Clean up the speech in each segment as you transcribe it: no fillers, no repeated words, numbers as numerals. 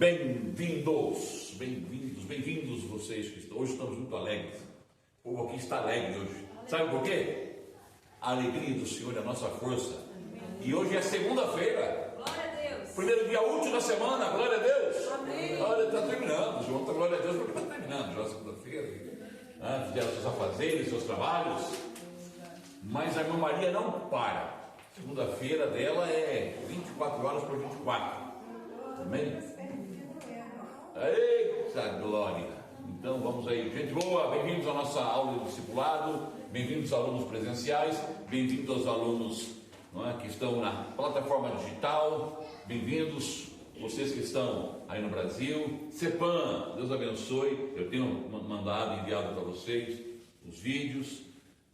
Bem-vindos vocês que estão. Hoje estamos muito alegres. O povo aqui está alegre hoje. Sabe por quê? A alegria do Senhor é a nossa força. E hoje é segunda-feira. Glória a Deus. Primeiro dia útil da semana. Glória a Deus. Amém. Olha, está terminando. João está glória a Deus porque está terminando. Já é segunda-feira. Fizeram seus afazeres, seus trabalhos. Mas a irmã Maria não para. Segunda-feira dela é 24 horas por 24. Amém? Eita glória! Então vamos aí, gente boa, bem-vindos à nossa aula de discipulado, bem-vindos aos alunos presenciais, bem-vindos aos alunos que estão na plataforma digital, bem-vindos vocês que estão aí no Brasil. CEPAM, Deus abençoe. Eu tenho mandado, enviado para vocês os vídeos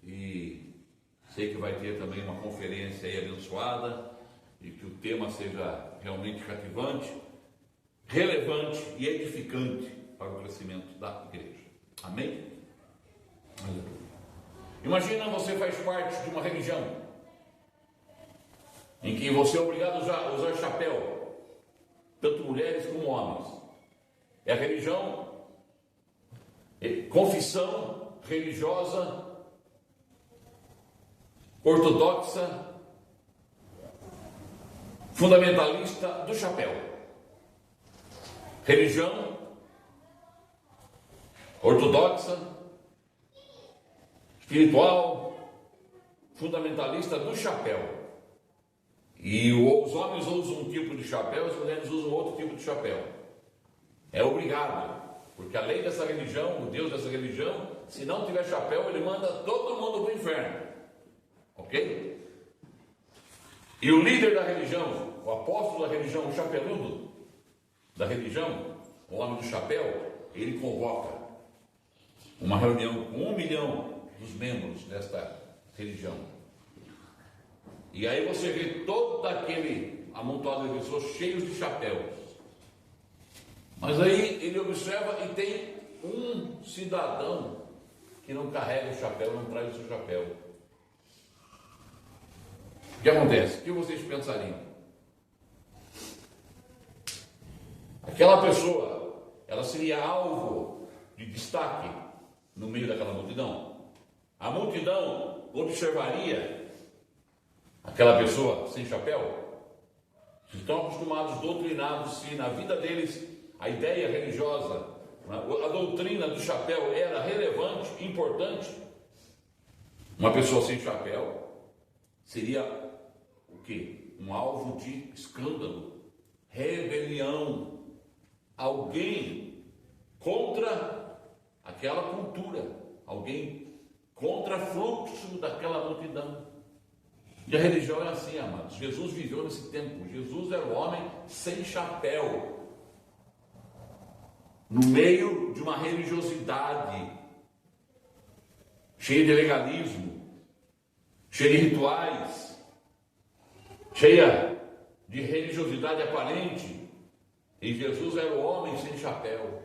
e sei que vai ter também uma conferência aí abençoada e que o tema seja realmente cativante, relevante e edificante para o crescimento da igreja. Amém? Aleluia. Imagina você faz parte de uma religião em que você é obrigado a usar chapéu, tanto mulheres como homens. É a religião, confissão religiosa ortodoxa, fundamentalista do chapéu. Religião ortodoxa, espiritual, fundamentalista do chapéu. E os homens usam um tipo de chapéu, as mulheres usam outro tipo de chapéu. É obrigado, porque a lei dessa religião, o Deus dessa religião, se não tiver chapéu, ele manda todo mundo para o inferno. Ok? E o líder da religião, o apóstolo da religião, o chapeludo da religião, o homem do chapéu, ele convoca uma reunião com 1 milhão dos membros desta religião. E aí você vê todo aquele amontoado de pessoas cheios de chapéus. Mas aí ele observa e tem um cidadão que não carrega o chapéu, não traz o seu chapéu. O que acontece? O que vocês pensariam? Aquela pessoa, ela seria alvo de destaque no meio daquela multidão. A multidão observaria aquela pessoa sem chapéu. Estão acostumados, doutrinados, se na vida deles a ideia religiosa, a doutrina do chapéu era relevante, importante. Uma pessoa sem chapéu seria o quê? Um alvo de escândalo, rebelião, alguém contra aquela cultura, alguém contra fluxo daquela multidão. E a religião é assim, amados. Jesus viveu nesse tempo. Jesus era o homem sem chapéu, no meio de uma religiosidade cheia de legalismo, cheia de rituais, cheia de religiosidade aparente. E Jesus era o homem sem chapéu.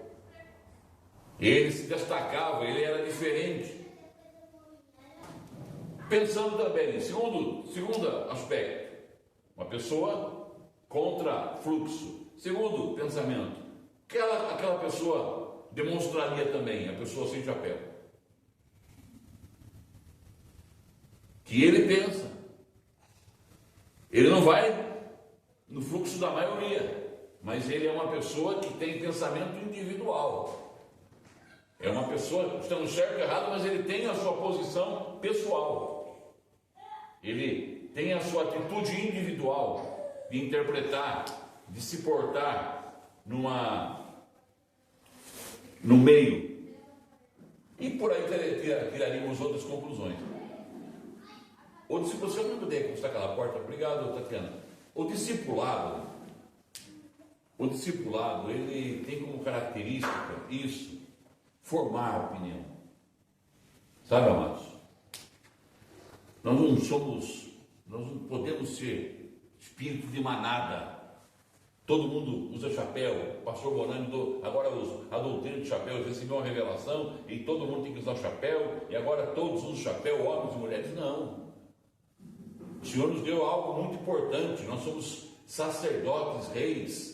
Ele se destacava, ele era diferente. Pensando também, segundo aspecto, uma pessoa contra fluxo. Segundo pensamento, aquela pessoa demonstraria também, a pessoa sem chapéu, que ele pensa. Ele não vai no fluxo da maioria, mas ele é uma pessoa que tem pensamento individual. É uma pessoa, estamos certo ou errado, mas ele tem a sua posição pessoal. Ele tem a sua atitude individual de interpretar, de se portar no meio. E por aí tiraríamos outras conclusões. Se você não puder encostar aquela porta, obrigado, Tatiana. O discipulado, ele tem como característica isso, formar a opinião. Sabe, amados? Nós não podemos ser espírito de manada. Todo mundo usa chapéu. O pastor Bonani agora usa a doutrina de chapéu, recebeu uma revelação e todo mundo tem que usar chapéu, e agora todos usam chapéu, homens e mulheres. Não. O Senhor nos deu algo muito importante. Nós somos sacerdotes, reis.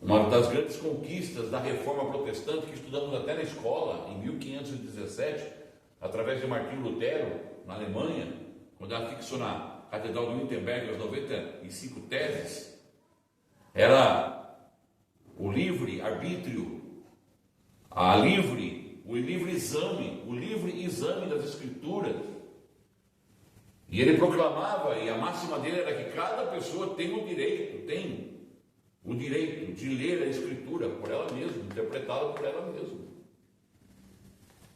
Uma das grandes conquistas da reforma protestante que estudamos até na escola, em 1517, através de Martinho Lutero, na Alemanha, quando ela fixou na Catedral de Wittenberg as 95 teses, era o livre arbítrio, o livre exame das Escrituras. E ele proclamava, e a máxima dele era que cada pessoa tem o direito de ler a Escritura por ela mesma, interpretá-la por ela mesma.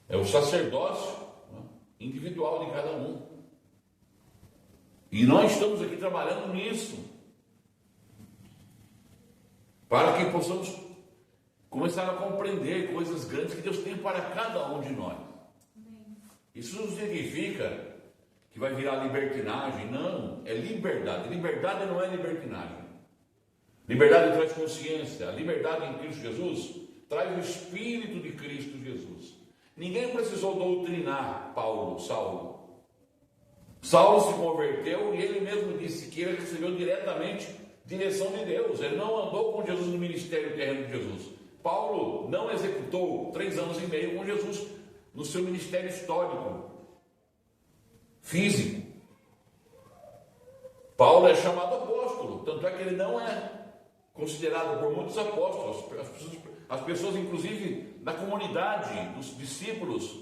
É o sacerdócio, né, individual de cada um. E nós estamos aqui trabalhando nisso, para que possamos começar a compreender coisas grandes que Deus tem para cada um de nós. Isso não significa que vai virar libertinagem, não, é liberdade. Liberdade não é libertinagem. Liberdade traz consciência. A liberdade em Cristo Jesus traz o Espírito de Cristo Jesus. Ninguém precisou doutrinar Saulo. Saulo se converteu e ele mesmo disse que ele recebeu diretamente direção de Deus. Ele não andou com Jesus no ministério terreno de Jesus. Paulo não executou 3 anos e meio com Jesus no seu ministério histórico, físico. Paulo é chamado apóstolo, tanto é que ele não é considerado por muitos apóstolos. As pessoas, inclusive, da comunidade, dos discípulos,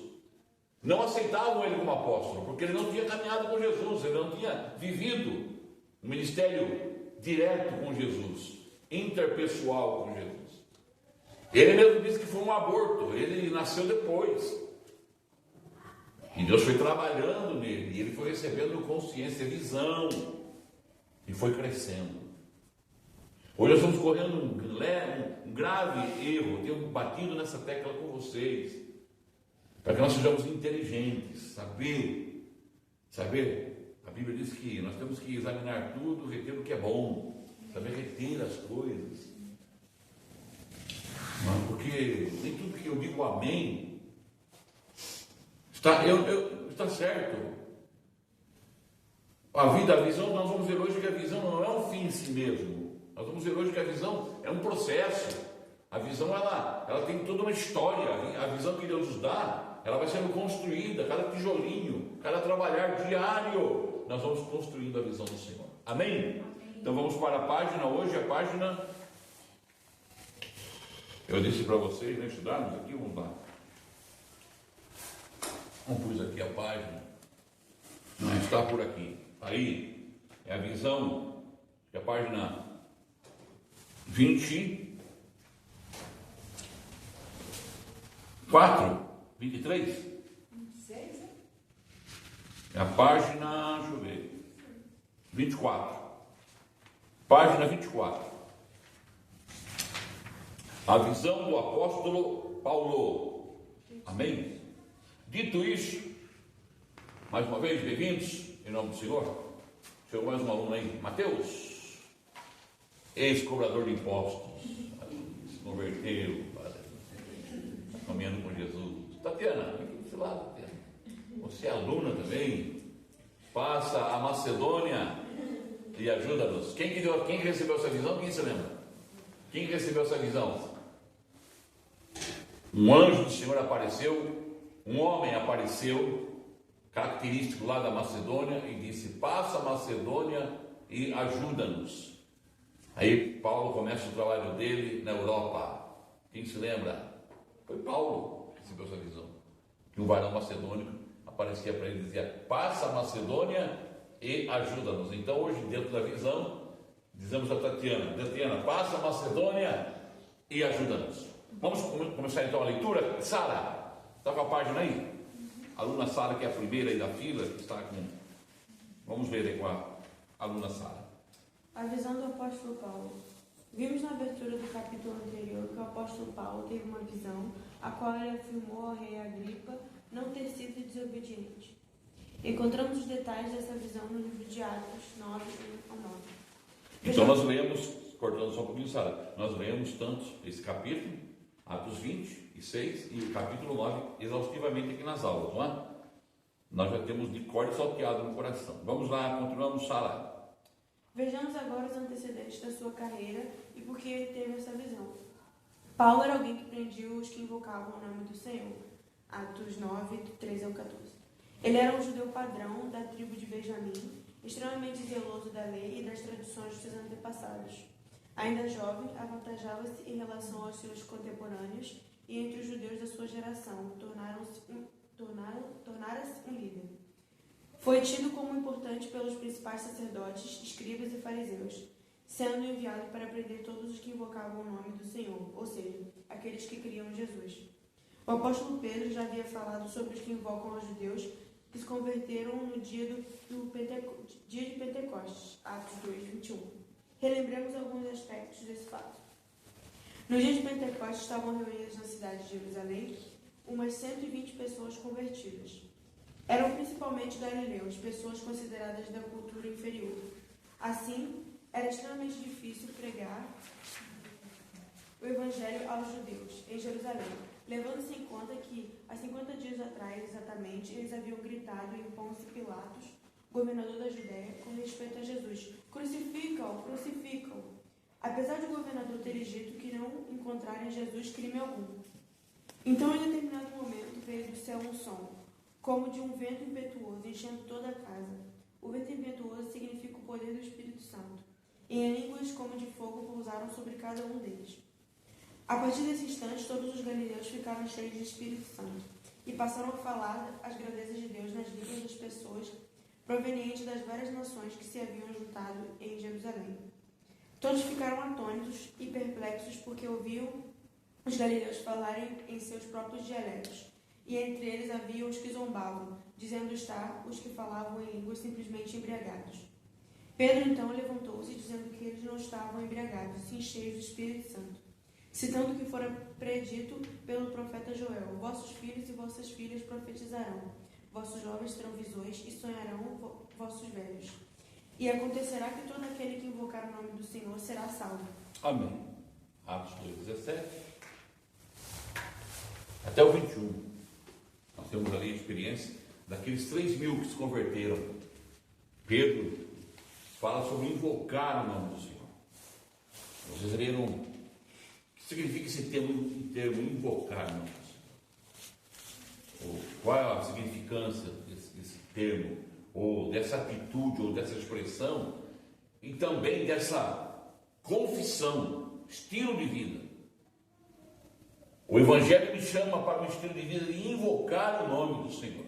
não aceitavam ele como apóstolo, porque ele não tinha caminhado com Jesus, ele não tinha vivido um ministério direto com Jesus, interpessoal com Jesus. Ele mesmo disse que foi um aborto, ele nasceu depois. E Deus foi trabalhando nele, e ele foi recebendo consciência, visão, e foi crescendo. Hoje nós estamos correndo um grave erro, tenho batido nessa tecla com vocês, para que nós sejamos inteligentes, saber. A Bíblia diz que nós temos que examinar tudo, reter o que é bom, saber reter as coisas. Porque nem tudo que eu digo amém está certo. A visão, nós vamos ver hoje que a visão não é um fim em si mesmo. Nós vamos ver hoje que a visão é um processo. A visão, ela tem toda uma história. A visão que Deus nos dá, ela vai sendo construída, cada tijolinho, cada trabalhar diário, nós vamos construindo a visão do Senhor. Amém? Então vamos para a página, hoje a página, eu disse para vocês, né, estudarmos aqui, vamos lá. Vamos pôr aqui a página, não está por aqui. Aí, é a visão, é a página 24, 23? 26, né? É a página, deixa eu ver, 24. Página 24. A visão do apóstolo Paulo. Amém? Dito isso, mais uma vez, bem-vindos, em nome do Senhor. Chegou mais um aluno aí, Mateus, ex-cobrador de impostos, se converteu, caminhando com Jesus. Tatiana, vem aqui desse lado, Tatiana. Você é aluna também, passa a Macedônia e ajuda-nos. Quem recebeu essa visão? Quem se lembra? Quem recebeu essa visão? Um anjo do Senhor apareceu, um homem apareceu, característico lá da Macedônia, e disse: passa a Macedônia e ajuda-nos. Aí Paulo começa o trabalho dele na Europa. Quem se lembra? Foi Paulo que recebeu essa visão. Que um varão macedônico aparecia para ele e dizia: passa a Macedônia e ajuda-nos. Então hoje, dentro da visão, dizemos a Tatiana, passa a Macedônia e ajuda-nos. Vamos começar então a leitura. Sara, está com a página aí? A aluna Sara, que é a primeira aí da fila, que está com... Vamos ver aí com a aluna Sara. A visão do apóstolo Paulo. Vimos na abertura do capítulo anterior que o apóstolo Paulo teve uma visão, a qual ele afirmou ao rei Agripa não ter sido desobediente. Encontramos os detalhes dessa visão no livro de Atos 9 ao 9. Então nós lemos, cortando só um pouquinho, Sara, nós lemos tanto esse capítulo, Atos 26 e o capítulo 9, exaustivamente aqui nas aulas, não é? Nós já temos de cor e salteado no coração. Vamos lá, continuamos, Sara. Vejamos agora os antecedentes da sua carreira e porque ele teve essa visão. Paulo era alguém que prendia os que invocavam o nome do Senhor. Atos 9, 13 ao 14. Ele era um judeu padrão da tribo de Benjamim, extremamente zeloso da lei e das tradições dos seus antepassados. Ainda jovem, avantajava-se em relação aos seus contemporâneos e entre os judeus da sua geração, tornara-se um líder. Foi tido como importante pelos principais sacerdotes, escribas e fariseus, sendo enviado para prender todos os que invocavam o nome do Senhor, ou seja, aqueles que criam em Jesus. O apóstolo Pedro já havia falado sobre os que invocam aos judeus que se converteram no dia de Pentecostes, Atos 2, 21. Relembremos alguns aspectos desse fato. No dia de Pentecostes estavam reunidas na cidade de Jerusalém umas 120 pessoas convertidas. Eram principalmente galileus, pessoas consideradas da cultura inferior. Assim, era extremamente difícil pregar o evangelho aos judeus em Jerusalém, levando-se em conta que, há 50 dias atrás, exatamente, eles haviam gritado em Pôncio Pilatos, governador da Judéia, com respeito a Jesus: crucificam, crucificam. Apesar de o governador ter dito que não encontraram em Jesus crime algum. Então, em determinado momento, veio do céu um som, como de um vento impetuoso, enchendo toda a casa. O vento impetuoso significa o poder do Espírito Santo. E em línguas como de fogo pousaram sobre cada um deles. A partir desse instante, todos os galileus ficaram cheios de Espírito Santo e passaram a falar as grandezas de Deus nas línguas das pessoas provenientes das várias nações que se haviam juntado em Jerusalém. Todos ficaram atônitos e perplexos porque ouviam os galileus falarem em seus próprios dialetos, e entre eles havia os que zombavam, dizendo estar os que falavam em línguas simplesmente embriagados. Pedro então levantou-se, dizendo que eles não estavam embriagados, sim cheios do Espírito Santo, citando o que fora predito pelo profeta Joel: vossos filhos e vossas filhas profetizarão, vossos jovens terão visões e sonharão vossos velhos. E acontecerá que todo aquele que invocar o nome do Senhor será salvo. Amém. Atos 2:17 até o 21. Nós temos ali a experiência daqueles 3.000 que se converteram. Pedro fala sobre invocar o nome do Senhor. Vocês leram o que significa esse termo invocar o nome do Senhor? Qual é a significância desse termo, ou dessa atitude, ou dessa expressão, e também dessa confissão, estilo de vida? O Evangelho me chama para um estilo de vida de invocar o nome do Senhor.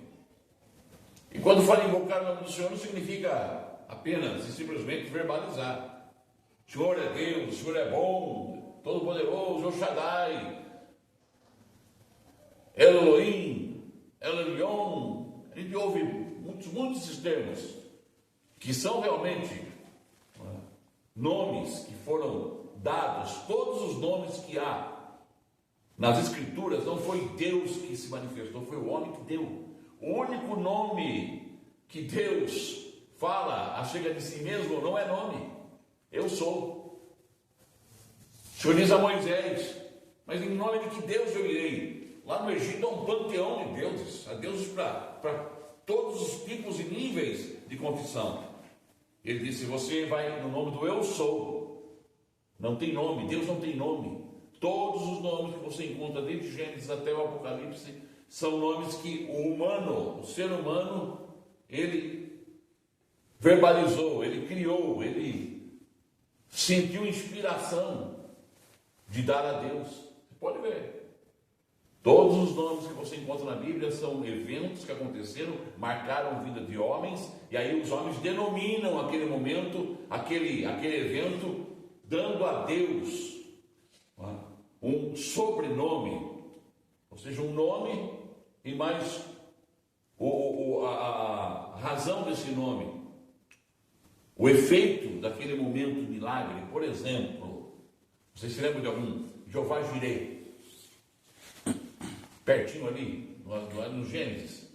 E quando fala invocar o nome do Senhor, não significa apenas e simplesmente verbalizar. O Senhor é Deus, o Senhor é bom, todo-poderoso, El Shaddai, El Elohim, El Elyon. A gente ouve muitos esses termos, que são realmente nomes que foram dados, todos os nomes que há nas Escrituras. Não foi Deus que se manifestou, foi o homem que deu. O único nome que Deus fala acerca de si mesmo não é nome: eu sou. O Senhor diz a Moisés: mas em nome de que Deus eu irei? Lá no Egito há um panteão de deuses, há deuses para todos os tipos e níveis de confissão. Ele disse: você vai no nome do eu sou. Não tem nome, Deus não tem nome. Todos os nomes que você encontra desde Gênesis até o Apocalipse são nomes que o humano, o ser humano, ele verbalizou, ele criou, ele sentiu inspiração de dar a Deus. Você pode ver. Todos os nomes que você encontra na Bíblia são eventos que aconteceram, marcaram a vida de homens, e aí os homens denominam aquele momento, aquele evento, dando a Deus um sobrenome, ou seja, um nome e mais a razão desse nome, o efeito daquele momento de milagre. Por exemplo, vocês se lembram de algum Jeová Jireh? Pertinho ali, no Gênesis,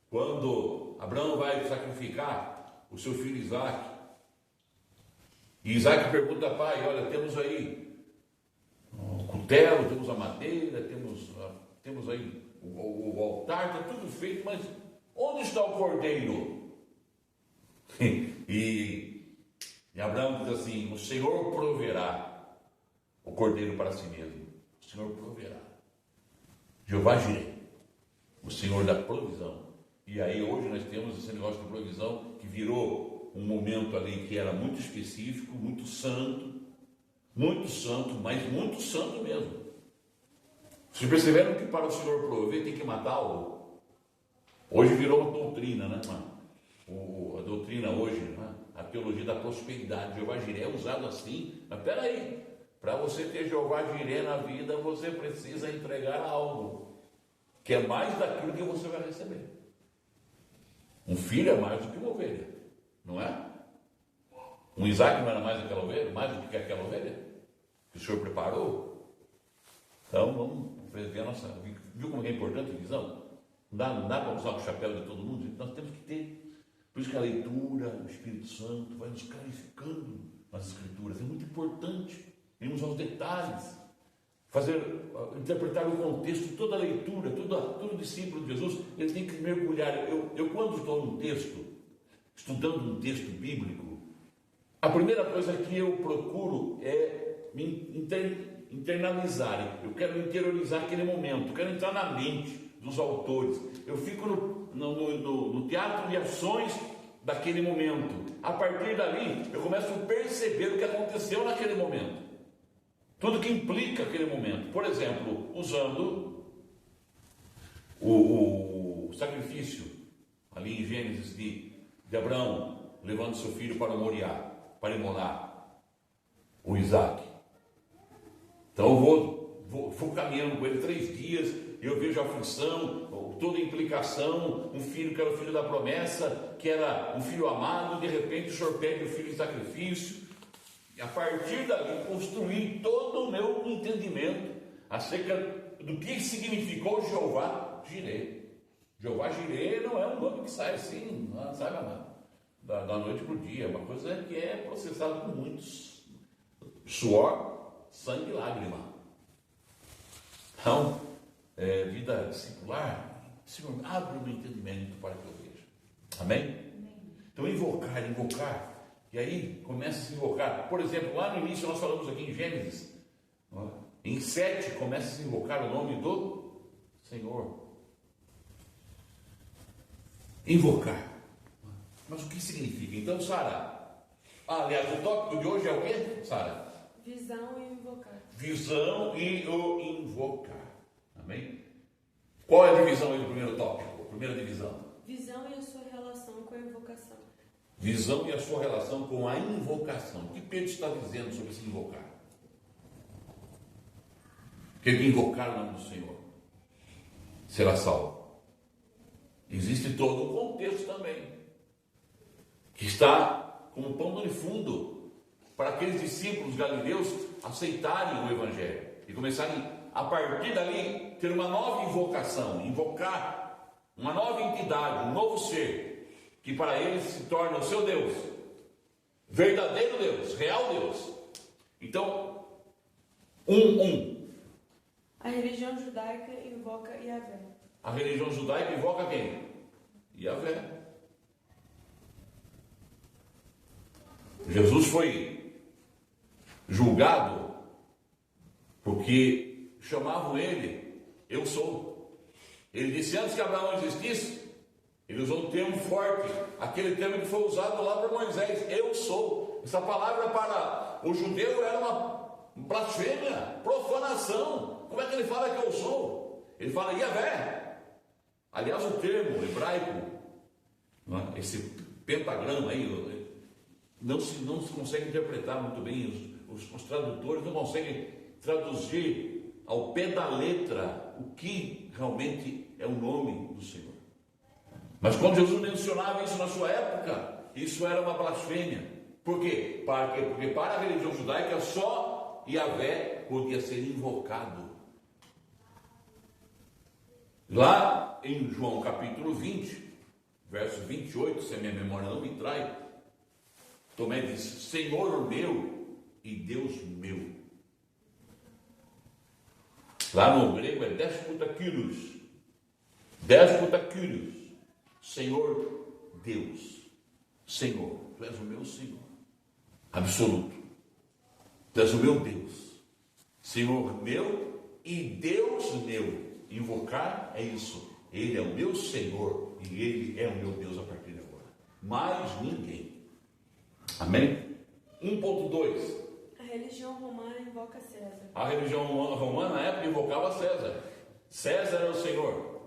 quando Abraão vai sacrificar o seu filho Isaac, e Isaac pergunta: pai, olha, temos aí o cutelo, temos a madeira, temos aí o altar, está tudo feito, mas onde está o cordeiro? E Abraão diz assim: o Senhor proverá. cordeiro para si mesmo, o Senhor proverá. Jeová Jireh, o Senhor da provisão. E aí hoje nós temos esse negócio de provisão que virou um momento ali que era muito específico, muito santo, mas muito santo mesmo. Vocês perceberam que para o Senhor prover tem que matar algo? Hoje virou uma doutrina, né, mano? A doutrina hoje, né? A teologia da prosperidade. Jeová Jireh é usado assim, mas peraí, para você ter Jeová Jireh na vida, você precisa entregar algo, que é mais daquilo que você vai receber. Um filho é mais do que uma ovelha, não é? Um Isaac não era mais aquela ovelha, mais do que aquela ovelha que o Senhor preparou? Então vamos ver a nossa. Viu como é importante a visão? Não dá para usar o chapéu de todo mundo, nós temos que ter. Por isso que a leitura, o Espírito Santo vai nos clarificando nas Escrituras, é muito importante irmos aos detalhes, interpretar o contexto, toda a leitura, todo discípulo de Jesus, ele tem que mergulhar. Eu quando estou num texto, estudando um texto bíblico, a primeira coisa que eu procuro é me internalizar, eu quero interiorizar aquele momento, eu quero entrar na mente dos autores, eu fico no teatro de ações daquele momento. A partir dali, eu começo a perceber o que aconteceu naquele momento. Tudo que implica aquele momento. Por exemplo, usando o sacrifício, ali em Gênesis, de Abraão, levando seu filho para Moriá, para imolar o Isaac. Então eu vou caminhando com ele 3 dias, eu vejo a aflição, toda a implicação, um filho que era o filho da promessa, que era um filho amado, de repente o Senhor pede o filho em sacrifício. E a partir dali, construir todo o meu entendimento acerca do que significou Jeová Jireh. Jeová Jireh não é um nome que sai assim, não sai da noite para o dia. É uma coisa que é processada com muitos suor, sangue e lágrima. Então, vida discipular, Senhor, abre o meu entendimento para que eu veja. Amém? Então, invocar. E aí começa a se invocar. Por exemplo, lá no início nós falamos aqui em Gênesis, em 7 começa a se invocar o nome do Senhor. Invocar. Mas o que significa? Então, Sara, aliás, o tópico de hoje é o quê, Sara? Visão e invocar. Visão e o invocar. Amém? Qual é a divisão aí do primeiro tópico? Primeira divisão. Visão e a sua relação com a invocação. Visão e a sua relação com a invocação. O que Pedro está dizendo sobre se invocar? Que invocar o nome do Senhor será salvo. Existe todo um contexto também, que está como pano de fundo para aqueles discípulos galileus aceitarem o Evangelho e começarem, a partir dali, ter uma nova invocação, invocar uma nova entidade, um novo ser, que para eles se torna o seu Deus, verdadeiro Deus, real Deus. Então, A religião judaica invoca Yahvé. A religião judaica invoca quem? Yahvé. Jesus foi julgado porque chamavam ele, eu sou. Ele disse antes que Abraão existisse. Ele usou um termo forte, aquele termo que foi usado lá por Moisés, eu sou. Essa palavra para o judeu era uma blasfêmia, profanação. Como é que ele fala que eu sou? Ele fala Yahvé. Aliás, o termo hebraico, esse pentagrama aí, não se consegue interpretar muito bem, os tradutores não conseguem traduzir ao pé da letra o que realmente é o nome do Senhor. Mas quando Jesus mencionava isso na sua época, isso era uma blasfêmia. Por quê? Porque para a religião judaica só Yahvé podia ser invocado. Lá em João capítulo 20, verso 28, se a minha memória não me trai, Tomé disse, Senhor meu e Deus meu. Lá no grego é déspota kyrios. Déspota kyrios. Senhor Deus, Senhor, Tu és o meu Senhor, absoluto, Tu és o meu Deus, Senhor meu e Deus meu. Invocar é isso. Ele é o meu Senhor e Ele é o meu Deus a partir de agora. Mais ninguém. Amém? 1.2. A religião romana invoca César. A religião romana na época invocava César. César é o Senhor.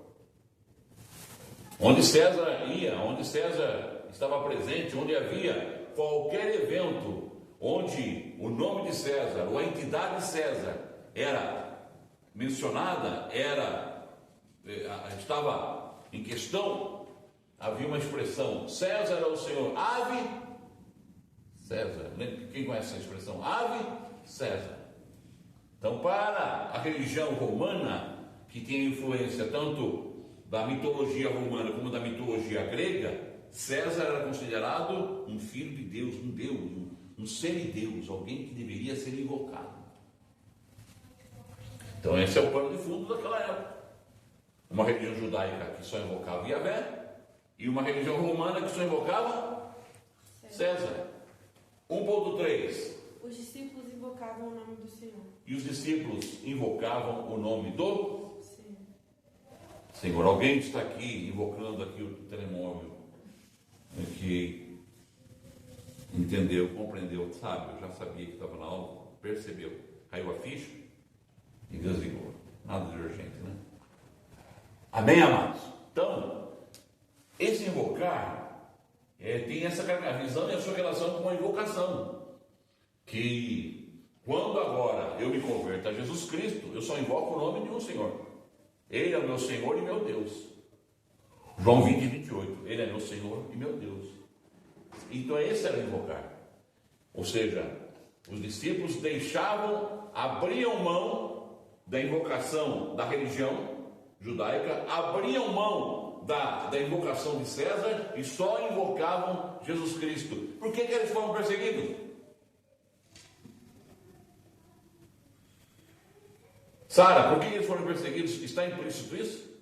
Onde César ia, onde César estava presente, onde havia qualquer evento, onde o nome de César, ou a entidade de César era mencionada, estava em questão, havia uma expressão: César é o Senhor. Ave César. Quem conhece essa expressão? Ave César. Então, para a religião romana, que tem influência tanto da mitologia romana como da mitologia grega, César era considerado um filho de Deus, um Deus, um semideus, alguém que deveria ser invocado. Então esse é o pano de fundo daquela época. Uma religião judaica que só invocava Yahvé e uma religião romana que só invocava César. 1.3. Os discípulos invocavam o nome do Senhor. E os discípulos invocavam o nome do Senhor. Senhor. Alguém está aqui invocando aqui o telemóvel, que entendeu, compreendeu, sabe, eu já sabia que estava na aula, percebeu, caiu a ficha e desligou. Nada de urgente, né? Amém, amados? Então, esse invocar tem essa visão e a sua relação com a invocação. Que quando agora eu me converto a Jesus Cristo, eu só invoco o nome de um Senhor. Ele é o meu Senhor e meu Deus. João 20, 28. Ele é meu Senhor e meu Deus. Então esse era invocar. Ou seja, os discípulos abriam mão da invocação da religião judaica, abriam mão da invocação de César e só invocavam Jesus Cristo. Por que eles foram perseguidos? Sara, por que eles foram perseguidos? Está implícito isso?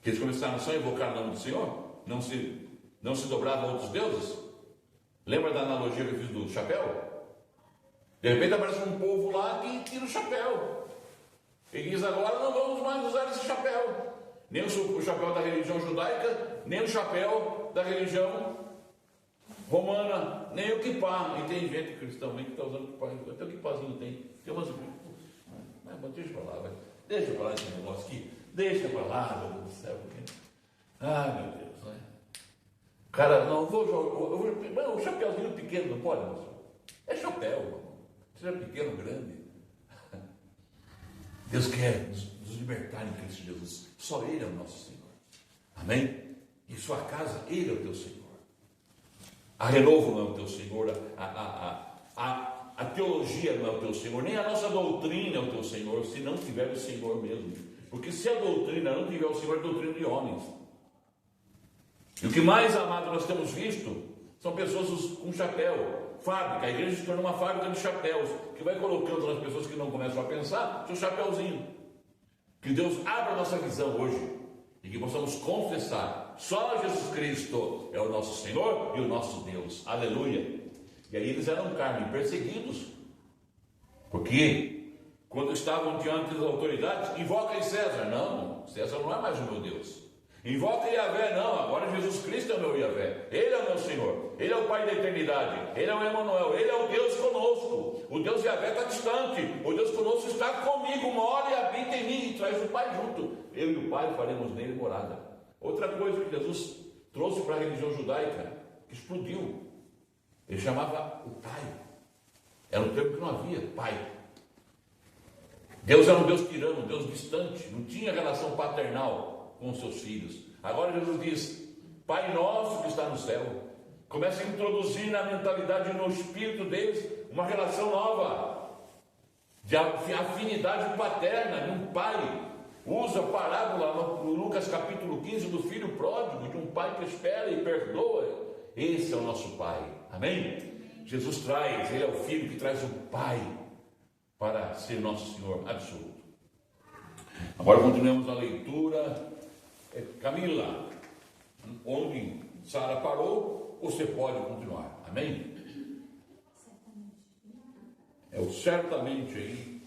Que eles começaram só a invocar o nome do Senhor? Não se dobravam a outros deuses? Lembra da analogia que eu fiz do chapéu? De repente aparece um povo lá que tira o chapéu. E diz: agora não vamos mais usar esse chapéu. Nem o chapéu da religião judaica, nem o chapéu da religião romana, nem o kippah. E tem gente cristã que está usando kippah. Até o kippahzinho tem umas... Mas deixa para lá, vai. Deixa para lá esse negócio aqui. Deixa para lá, meu Deus do céu. Ai, meu Deus, né? Cara, não, o chapéuzinho pequeno não pode, moço? É chapéu, seja pequeno, grande. Deus quer nos libertar em Cristo Jesus. Só Ele é o nosso Senhor. Amém? Em sua casa, Ele é o teu Senhor. A Renovo não é o teu Senhor. A teologia não é o teu Senhor. Nem a nossa doutrina é o teu Senhor, se não tiver o Senhor mesmo. Porque se a doutrina não tiver o Senhor, é doutrina de homens. E o que mais, amado, nós temos visto são pessoas com chapéu, fábrica. A igreja se tornou uma fábrica de chapéus, que vai colocando nas pessoas que não começam a pensar seu chapéuzinho. Que Deus abra a nossa visão hoje e que possamos confessar: só Jesus Cristo é o nosso Senhor e o nosso Deus. Aleluia. E aí eles eram carne, perseguidos, porque quando estavam diante das autoridades, invoquem César. Não, César não é mais o meu Deus. Invoca Yahvé, não, agora Jesus Cristo é o meu Yahvé. Ele é o meu Senhor, Ele é o Pai da eternidade, Ele é o Emanuel, Ele é o Deus conosco. O Deus Yahvé está distante, o Deus conosco está comigo, mora e habita em mim, e traz o Pai junto. Eu e o Pai faremos nele morada. Outra coisa que Jesus trouxe para a religião judaica, que explodiu, ele chamava o Pai. Era um termo que não havia, Pai. Deus era um Deus tirano, um Deus distante, não tinha relação paternal com seus filhos. Agora Jesus diz: Pai nosso que está no céu. Começa a introduzir na mentalidade e no espírito deles uma relação nova de afinidade paterna de um pai. Usa a parábola no Lucas capítulo 15 do filho pródigo, de um pai que espera e perdoa. Esse é o nosso Pai. Amém? Jesus traz, Ele é o Filho que traz o Pai para ser nosso Senhor absoluto. Agora continuamos a leitura. Camila, onde Sara parou, você pode continuar. Amém? É o certamente aí.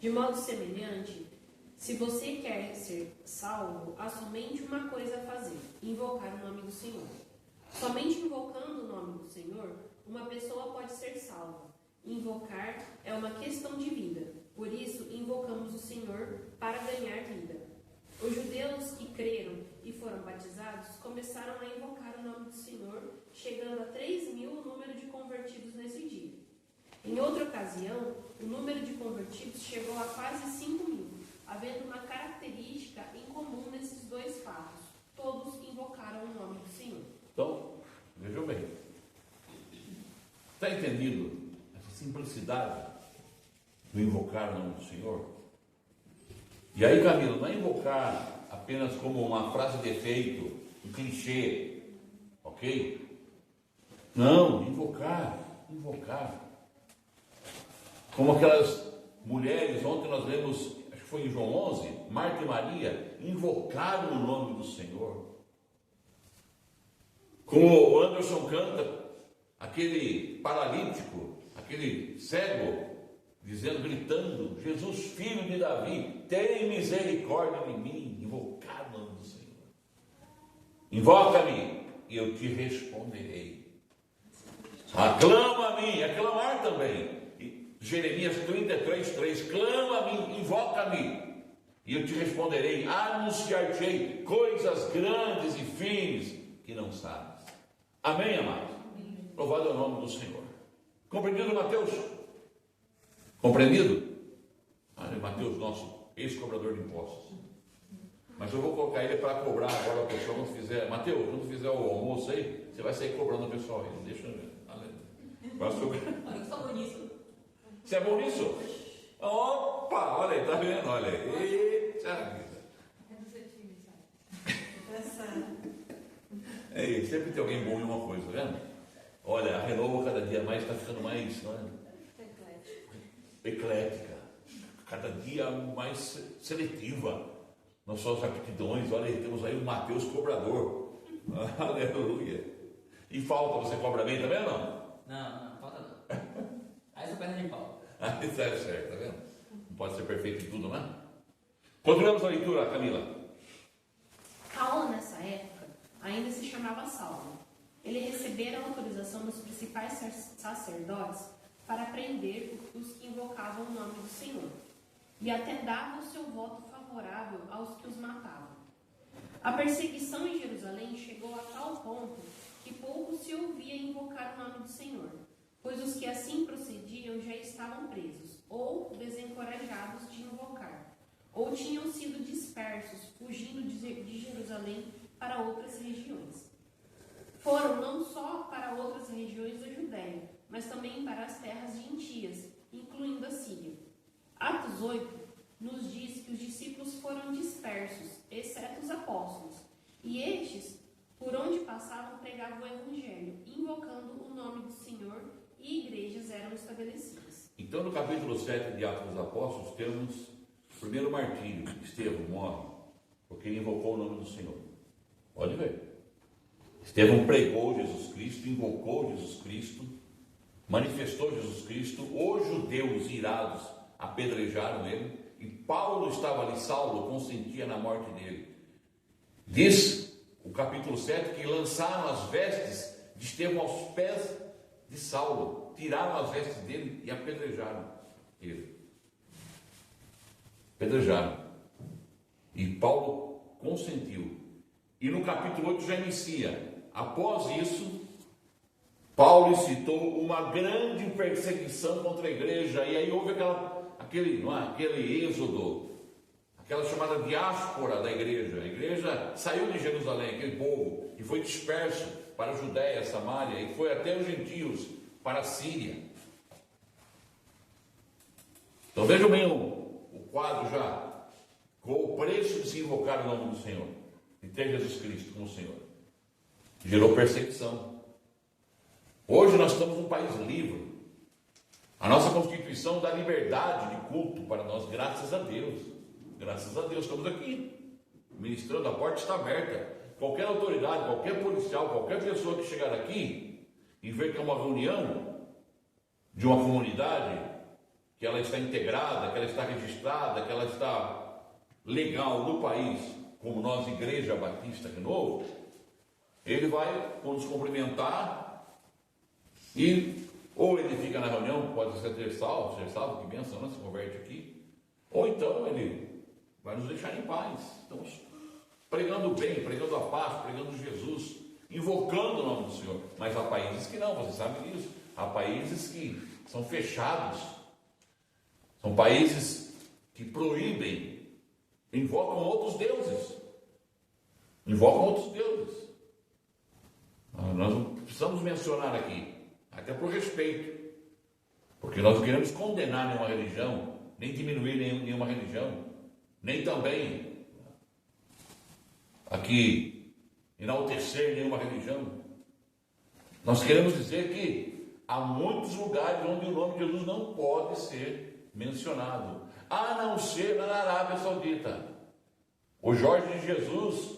De modo semelhante, se você quer ser salvo, há somente uma coisa a fazer: invocar o nome do Senhor. Somente invocando o nome do Senhor, uma pessoa pode ser salva. Invocar é uma questão de vida, por isso invocamos o Senhor para ganhar vida. Os judeus que creram e foram batizados começaram a invocar o nome do Senhor, chegando a 3.000 o número de convertidos nesse dia. Em outra ocasião, o número de convertidos chegou a quase 5.000, havendo uma característica em comum nesses dois fatos: todos invocaram o nome do Senhor. Então, vejam bem, está entendido essa simplicidade do invocar o nome do Senhor? E aí, Camila, não é invocar apenas como uma frase de efeito, um clichê, ok? Não, invocar. Como aquelas mulheres, ontem nós lemos, acho que foi em João 11, Marta e Maria invocaram o nome do Senhor. Como o Anderson canta, aquele paralítico, aquele cego, dizendo, gritando: Jesus, filho de Davi, tem misericórdia de mim. Invocar o nome do Senhor. Invoca-me e eu te responderei. Aclama a mim, aclamar também. Jeremias 33:3, clama a mim, invoca-me e eu te responderei, anunciar-te-ei coisas grandes e firmes que não sabes. Amém, amados? Louvado é o nome do Senhor. Compreendido, Mateus? Compreendido? Mateus, nosso ex-cobrador de impostos. Mas eu vou colocar ele para cobrar agora a pessoa quando fizer. Mateus, quando fizer o almoço aí, você vai sair cobrando o pessoal aí. Deixa eu ver. Olha, eu sou bom nisso. Você é bom nisso? Opa, olha aí, tá vendo? Olha aí. Eita vida. É, sempre tem alguém bom em uma coisa, tá vendo? Olha, a Renovo cada dia mais está ficando mais, não é? Eclética. Cada dia mais seletiva nas suas aptidões. Olha aí, temos aí o Mateus cobrador. Aleluia. E falta, você cobra bem também ou não? Não, falta não. Aí sou perna de pau. Aí está certo, tá vendo? Não pode ser perfeito em tudo, né? Continuamos a leitura, Camila. Paulo, nessa época, ainda se chamava Saulo. Ele recebera a autorização dos principais sacerdotes para prender os que invocavam o nome do Senhor, e até dava o seu voto favorável aos que os matavam. A perseguição em Jerusalém chegou a tal ponto que pouco se ouvia invocar o nome do Senhor, pois os que assim procediam já estavam presos, ou desencorajados de invocar, ou tinham sido dispersos, fugindo de Jerusalém para outras regiões. Foram não só para outras regiões da Judéia, mas também para as terras gentias, incluindo a Síria. Atos 8 nos diz que os discípulos foram dispersos, exceto os apóstolos, e estes, por onde passavam, pregavam o Evangelho, invocando o nome do Senhor, e igrejas eram estabelecidas. Então, no capítulo 7 de Atos dos Apóstolos, temos o primeiro martírio. Estevão morre porque ele invocou o nome do Senhor. Pode ver. Estevão pregou Jesus Cristo, invocou Jesus Cristo, manifestou Jesus Cristo. Os judeus irados apedrejaram ele, e Paulo estava ali, Saulo consentia na morte dele. Diz o capítulo 7 que lançaram as vestes de Estevão aos pés de Saulo, tiraram as vestes dele e apedrejaram ele. Apedrejaram. E Paulo consentiu. E no capítulo 8 já inicia. Após isso, Paulo incitou uma grande perseguição contra a igreja, e aí houve aquele êxodo, aquela chamada diáspora da igreja. A igreja saiu de Jerusalém, aquele povo, e foi disperso para a Judéia, Samaria, e foi até os gentios, para a Síria. Então vejam bem o quadro já, com o preço de se invocar o nome do Senhor, de ter Jesus Cristo como Senhor. Gerou perseguição. Hoje nós estamos num país livre. A nossa Constituição dá liberdade de culto para nós, graças a Deus. Graças a Deus, estamos aqui ministrando, a porta está aberta. Qualquer autoridade, qualquer policial, qualquer pessoa que chegar aqui e ver que é uma reunião de uma comunidade que ela está integrada, que ela está registrada, que ela está legal no país, como nós, Igreja Batista Renovo, ele vai nos cumprimentar e ou ele fica na reunião, pode ser salvo, que benção, né? Se converte aqui, ou então ele vai nos deixar em paz. Estamos pregando o bem, pregando a paz, pregando Jesus, invocando o nome do Senhor. Mas há países que não, você sabe disso. Há países que são fechados, são países que proíbem, invocam outros deuses. Nós não precisamos mencionar aqui, até por respeito, porque nós não queremos condenar nenhuma religião, nem diminuir nenhuma religião, nem também aqui enaltecer nenhuma religião. Nós queremos dizer que há muitos lugares onde o nome de Jesus não pode ser mencionado, a não ser na Arábia Saudita. O Jorge Jesus,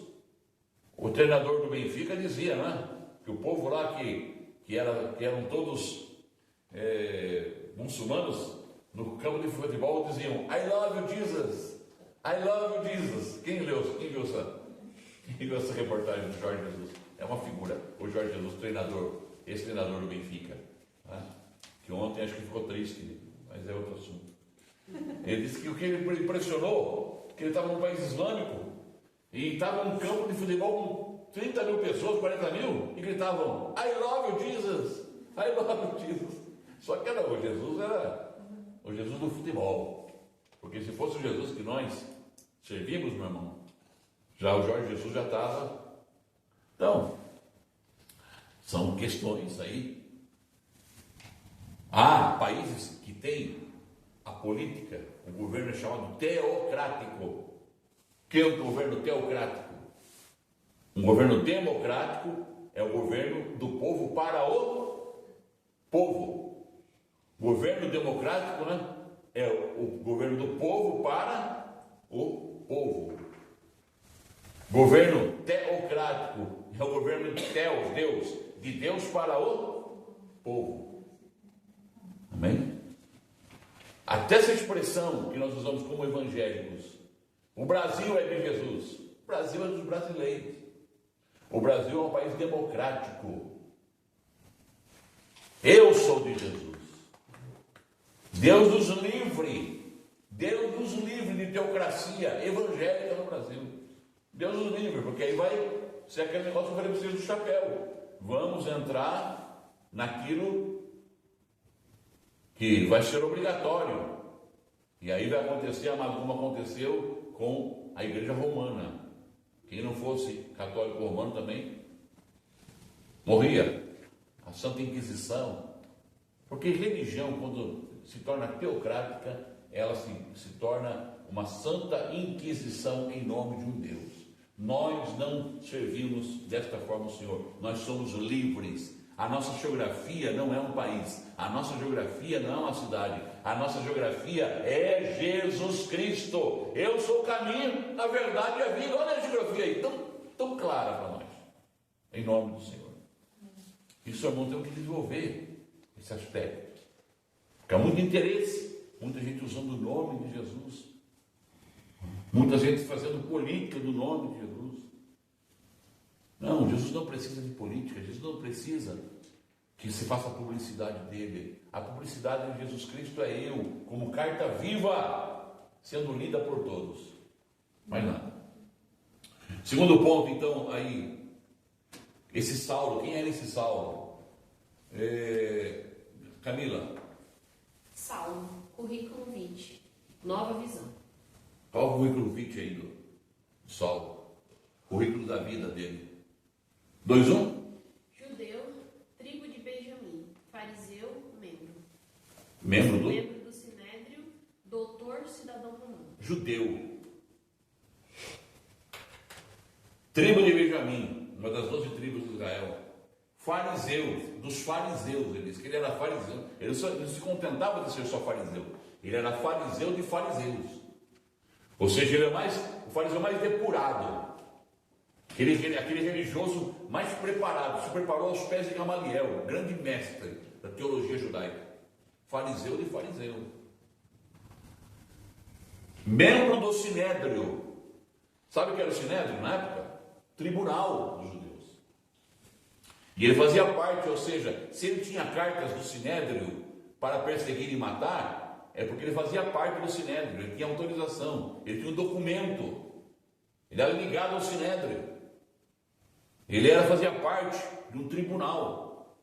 o treinador do Benfica, dizia, né, que o povo lá que eram todos muçulmanos, no campo de futebol diziam: I love you, Jesus, I love you, Jesus. Quem viu essa reportagem do Jorge Jesus? É uma figura, o Jorge Jesus, ex-treinador do Benfica, né? Que ontem acho que ficou triste, mas é outro assunto. Ele disse que o que ele impressionou, que ele estava num país islâmico e estava num campo de futebol com 30 mil pessoas, 40 mil, e gritavam: I love you, Jesus, I love you, Jesus. Só que o Jesus era o Jesus do futebol, porque se fosse o Jesus que nós servimos, meu irmão, já o Jorge Jesus já estava. Então, são questões aí. Há países que têm a política, o governo é chamado teocrático. O que é um governo teocrático? Um governo democrático é o governo do povo para o povo. Governo democrático, né, é o governo do povo para o povo. Governo teocrático é o governo de Deus, de Deus para o povo. Amém? Até essa expressão que nós usamos como evangélicos, o Brasil é de Jesus, o Brasil é dos brasileiros. O Brasil é um país democrático. Eu sou de Jesus. Deus nos livre de teocracia evangélica no Brasil. Deus nos livre, porque aí vai ser aquele negócio que eu falei para vocês do chapéu. Vamos entrar naquilo que vai ser obrigatório. E aí vai acontecer como aconteceu com a Igreja Romana. Quem não fosse católico romano também morria. A Santa Inquisição. Porque religião, quando se torna teocrática, ela se torna uma Santa Inquisição em nome de um Deus. Nós não servimos desta forma o Senhor. Nós somos livres. A nossa geografia não é um país. A nossa geografia não é uma cidade. A nossa geografia é Jesus Cristo. Eu sou o caminho, a verdade e a vida. Olha a geografia aí, tão clara para nós. Em nome do Senhor. Isso, irmão, temos que desenvolver esse aspecto. Porque há muito interesse. Muita gente usando o nome de Jesus. Muita gente fazendo política do nome de Jesus. Não, Jesus não precisa de política. Jesus não precisa que se faça a publicidade dele. A publicidade de Jesus Cristo é eu, como carta viva, sendo lida por todos. Mais nada. Segundo ponto, então, aí, esse Saulo, quem era esse Saulo? Camila. Saulo, currículo 20, nova visão. Qual o currículo 20 aí do Saulo? Currículo da vida dele. 2:1? Judeu, tribo de Benjamim, fariseu, membro. Membro do? Membro do Sinédrio, doutor, cidadão romano. Judeu. Tribo de Benjamim, uma das 12 tribos de Israel. Fariseu, dos fariseus, ele disse que ele era fariseu. Ele não se contentava de ser só fariseu. Ele era fariseu de fariseus. Ou seja, ele é o fariseu mais depurado. Aquele religioso mais preparado. Se preparou aos pés de Gamaliel, grande mestre da teologia judaica. Fariseu de fariseu. membro do Sinédrio. Sabe o que era o Sinédrio na época? Tribunal dos judeus. E ele fazia parte, ou seja, se ele tinha cartas do Sinédrio para perseguir e matar, é porque ele fazia parte do Sinédrio, ele tinha autorização, ele tinha um documento, ele era ligado ao Sinédrio, ele fazia parte de um tribunal.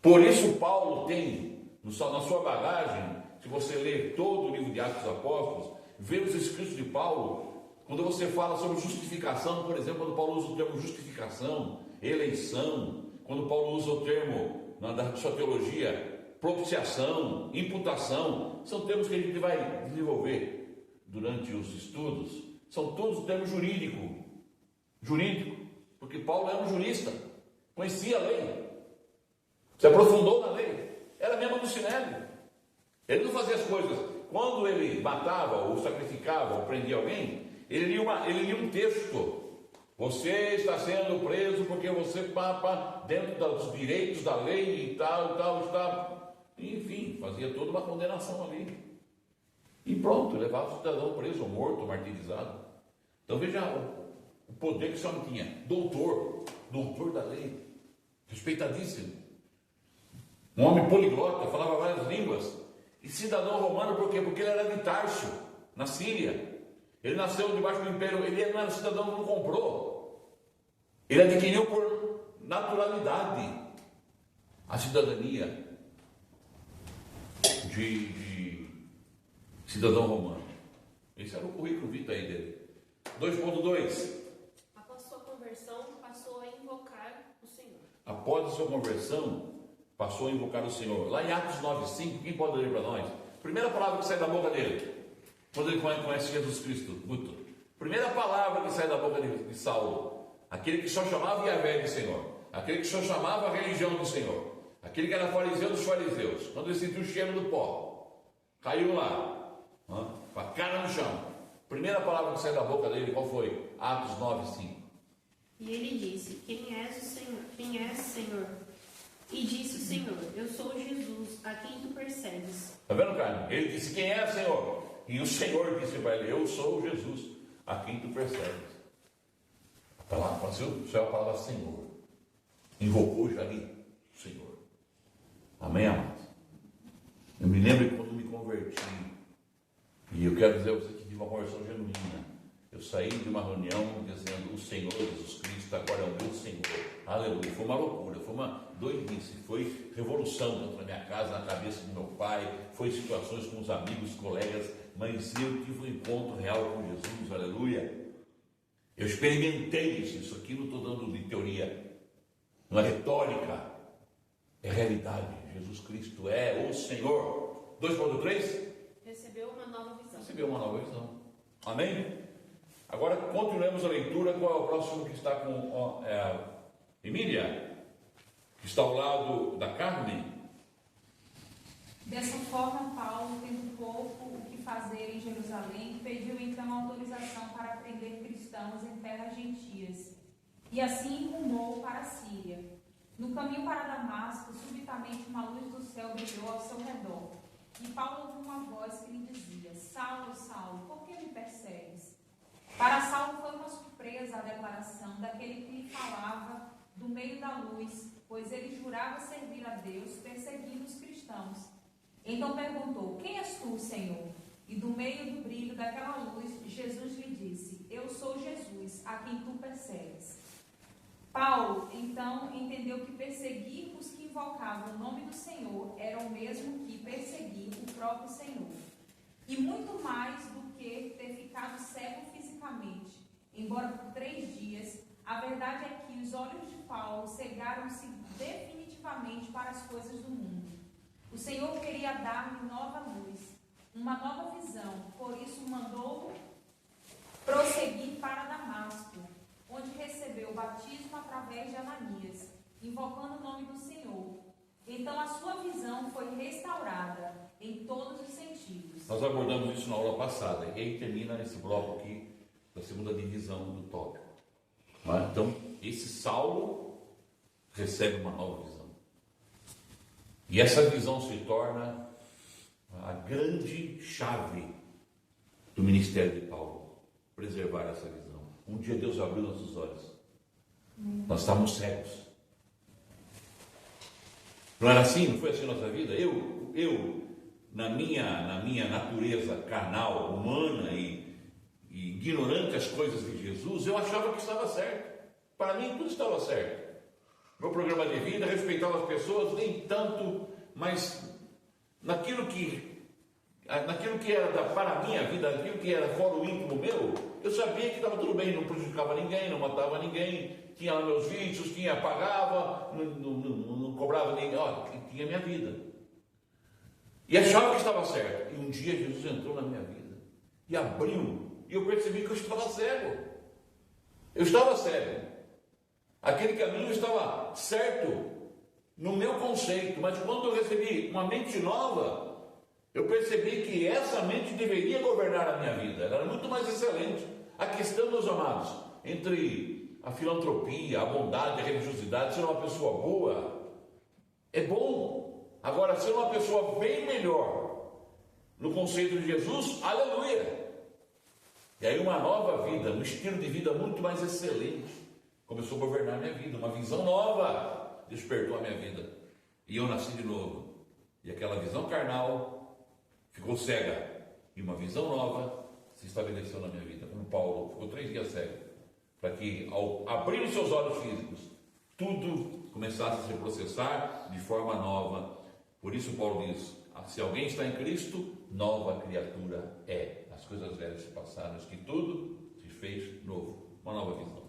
Por isso Paulo tem, na sua bagagem, se você ler todo o livro de Atos dos Apóstolos, vê os escritos de Paulo, quando você fala sobre justificação, por exemplo, quando Paulo usa o termo justificação, eleição, quando Paulo usa o termo, na sua teologia, propiciação, imputação, são termos que a gente vai desenvolver durante os estudos, são todos termos jurídicos, porque Paulo era um jurista, conhecia a lei, se aprofundou na lei, era membro do Sinédrio, ele não fazia as coisas, quando ele matava, ou sacrificava, ou prendia alguém, ele lia um texto, você está sendo preso porque você está dentro dos direitos da lei e tal, está, enfim, fazia toda uma condenação ali, e pronto, levava o cidadão preso, ou morto, ou martirizado. Então veja o poder que esse homem tinha, doutor da lei, respeitadíssimo, um homem poliglota, falava várias línguas, e cidadão romano, por quê? Porque ele era de Tarso, na Síria, ele nasceu debaixo do império, ele não era cidadão que não comprou, ele adquiriu por naturalidade a cidadania de cidadão romano. Esse era o currículo vitae dele. 2.2. Após sua conversão, passou a invocar o Senhor. Após a sua conversão, passou a invocar o Senhor. Lá em Atos 9:5, quem pode ler para nós? Primeira palavra que sai da boca dele, quando ele conhece Jesus Cristo, primeira palavra que sai da boca de Saulo, aquele que só chamava Yahvé de Senhor, aquele que só chamava a religião do Senhor, aquele que era fariseu dos fariseus, quando ele sentiu o cheiro do pó, caiu lá, com a cara no chão. Primeira palavra que sai da boca dele, qual foi? Atos 9:5. E ele disse: Quem és o Senhor? Quem és, Senhor? E disse o Senhor: Eu sou Jesus, a quem tu persegues. Está vendo, Carmen? Ele disse: Quem é, Senhor? E o Senhor disse para ele: Eu sou Jesus, a quem tu persegues. A palavra, só a palavra Senhor. Invocou já ali, Senhor. Amém, amados? Eu me lembro quando me converti, e eu quero dizer a você que tive uma conversão genuína. Eu saí de uma reunião dizendo: O Senhor Jesus Cristo agora é o meu Senhor. Aleluia. Foi uma loucura, foi uma doidice, foi revolução dentro da minha casa, na cabeça do meu pai, foi situações com os amigos, colegas, mas eu tive um encontro real com Jesus, aleluia. Eu experimentei isso aqui não estou dando de teoria, não é retórica, é realidade. Jesus Cristo é o Senhor. 2.3. Recebeu uma nova visão. Recebeu uma nova visão. Amém? Agora continuemos a leitura. Qual é o próximo que está com Emília? Que está ao lado da Carmen. Dessa forma, Paulo, tendo pouco o que fazer em Jerusalém, pediu então autorização para prender cristãos em terras gentias, e assim rumou para a Síria. No caminho para Damasco, subitamente uma luz do céu brilhou ao seu redor, e Paulo ouviu uma voz que lhe dizia: Saulo, Saulo, por que me persegues? Para Saulo foi uma surpresa a declaração daquele que lhe falava do meio da luz, pois ele jurava servir a Deus, perseguindo os cristãos. Então perguntou: Quem és tu, Senhor? E do meio do brilho daquela luz, Jesus lhe disse: Eu sou Jesus, a quem tu persegues. Paulo, então, entendeu que perseguir os que invocavam o nome do Senhor era o mesmo que perseguir o próprio Senhor. E muito mais do que ter ficado cego fisicamente, embora por 3 dias, a verdade é que os olhos de Paulo cegaram-se definitivamente para as coisas do mundo. O Senhor queria dar-lhe nova luz, uma nova visão, por isso mandou-o prosseguir para Damasco, onde recebeu o batismo através de Ananias, invocando o nome do Senhor. Então a sua visão foi restaurada em todos os sentidos. Nós abordamos isso na aula passada, e aí termina esse bloco aqui da segunda divisão do tópico. Então, esse Saulo recebe uma nova visão. E essa visão se torna a grande chave do ministério de Paulo, preservar essa visão. Um dia Deus abriu nossos olhos. Nós estávamos cegos. Não era assim? Não foi assim a nossa vida? Eu na minha natureza carnal, humana e ignorante as coisas de Jesus, eu achava que estava certo. Para mim tudo estava certo. Meu programa de vida, respeitava as pessoas, nem tanto, mas naquilo que era para a minha vida, naquilo que era fora o íntimo meu, eu sabia que estava tudo bem, não prejudicava ninguém, não matava ninguém, tinha lá meus vícios, pagava, não cobrava ninguém, tinha minha vida. E achava que estava certo. E um dia Jesus entrou na minha vida e abriu, e eu percebi que eu estava cego. Eu estava cego. Aquele caminho estava certo no meu conceito, mas quando eu recebi uma mente nova, eu percebi que essa mente deveria governar a minha vida. Ela era muito mais excelente. A questão, meus amados, entre a filantropia, a bondade, a religiosidade, ser uma pessoa boa, é bom. Agora, ser uma pessoa bem melhor no conceito de Jesus, aleluia. E aí uma nova vida, um estilo de vida muito mais excelente começou a governar a minha vida. Uma visão nova despertou a minha vida. E eu nasci de novo. E aquela visão carnal ficou cega. E uma visão nova se estabeleceu na minha vida. Como Paulo ficou 3 dias cego. Para que, ao abrir os seus olhos físicos, tudo começasse a se processar de forma nova. Por isso Paulo diz, se alguém está em Cristo, nova criatura é. As coisas velhas se passaram, que tudo se fez novo. Uma nova visão.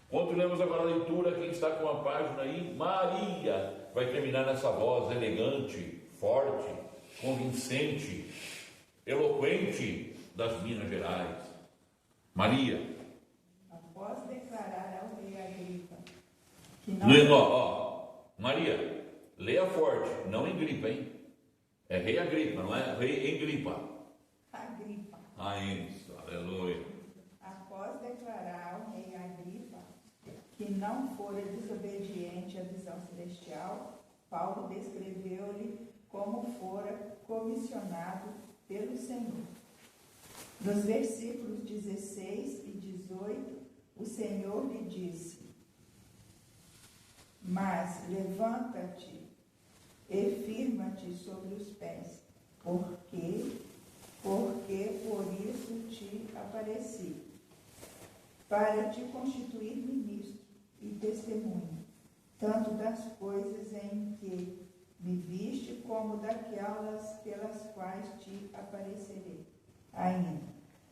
Continuemos agora a leitura. Quem está com a página aí? Maria vai terminar nessa voz elegante, forte, convincente, eloquente das Minas Gerais. Maria. Após declarar ao rei Agripa que não... Maria, leia forte, não em gripa, hein? É rei Agripa, não é rei em gripa. Agripa. Isso, aleluia. Após declarar ao rei Agripa que não fora desobediente à visão celestial, Paulo descreveu-lhe como fora comissionado pelo Senhor. Nos versículos 16 e 18, o Senhor lhe disse: mas levanta-te e firma-te sobre os pés, porque por isso te apareci, para te constituir ministro e testemunha, tanto das coisas em que me viste, como daquelas pelas quais te aparecerei, ainda,